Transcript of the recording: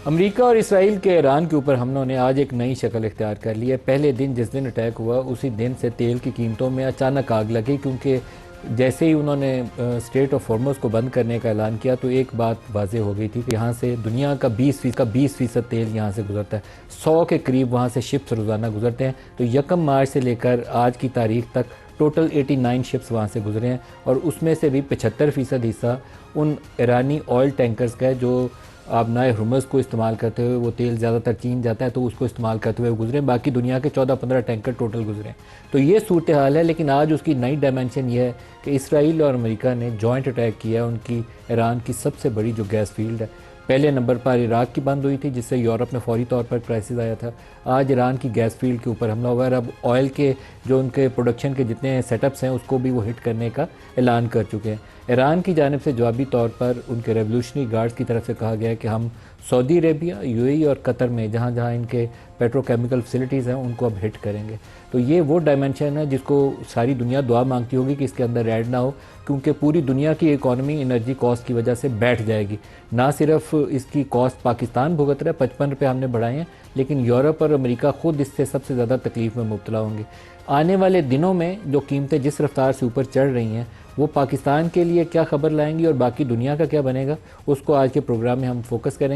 America और Israel के Iran के ऊपर हमलों ने आज एक नई शक्ल इख्तियार कर ली है। पहले दिन जिस दिन अटैक हुआ उसी दिन से तेल की कीमतों में अचानक आग लगी, क्योंकि जैसे ही उन्होंने स्ट्रेट ऑफ हॉर्मुज़ को बंद करने का ऐलान किया तो एक बात वाज़ेह हो गई थी कि यहाँ से दुनिया का 20% तेल यहाँ से गुजरता है। 100 के करीब वहाँ से शिप्स रोज़ाना गुजरते हैं। तो 1 मार्च से लेकर आज की तारीख तक टोटल 89 शिप्स वहाँ से गुजरे हैं, और उसमें से भी 75% हिस्सा उन ईरानी ऑयल टैंकर्स का है जो आबनाए हुर्मुज़ को इस्तेमाल करते हुए, वो तेल ज़्यादातर चीन जाता है तो उसको इस्तेमाल करते हुए गुजरे। बाकी दुनिया के 14-15 टैंकर टोटल गुजरे। तो ये सूरत हाल है। लेकिन आज उसकी नई डायमेंशन ये है कि इसराइल और अमेरिका ने जॉइंट अटैक किया उनकी ईरान की सबसे बड़ी जो गैस फील्ड है। पहले नंबर पर इराक की बंद हुई थी, जिससे यूरोप में फौरी तौर पर क्राइसिस आया था। आज ईरान की गैस फील्ड के ऊपर हमला हुआ है। अब ऑयल के जो उनके प्रोडक्शन के जितने सेटअप्स हैं उसको भी वो हिट करने का ऐलान कर चुके हैं। ईरान की जानिब से जवाबी तौर पर उनके रेवोल्यूशनरी गार्ड्स की तरफ से कहा गया है कि हम सऊदी अरेबिया, यूएई और कतर में जहाँ जहाँ इनके पेट्रोकेमिकल फैसिलिटीज़ हैं उनको अब हिट करेंगे। तो ये वो डायमेंशन है जिसको सारी दुनिया दुआ मांगती होगी कि इसके अंदर ऐड ना हो, क्योंकि पूरी दुनिया की इकॉनमी एनर्जी कॉस्ट की वजह से बैठ जाएगी। ना सिर्फ इसकी कॉस्ट पाकिस्तान भुगत रहा है, 55 रुपये हमने बढ़ाए हैं, लेकिन यूरोप और अमेरिका खुद इससे सबसे ज़्यादा तकलीफ़ में मुब्तला होंगे। आने वाले दिनों में जो कीमतें जिस रफ्तार से ऊपर चढ़ रही हैं वो पाकिस्तान के लिए क्या खबर लाएंगी और बाकी दुनिया का क्या बनेगा, उसको आज के प्रोग्राम में हम फोकस करेंगे।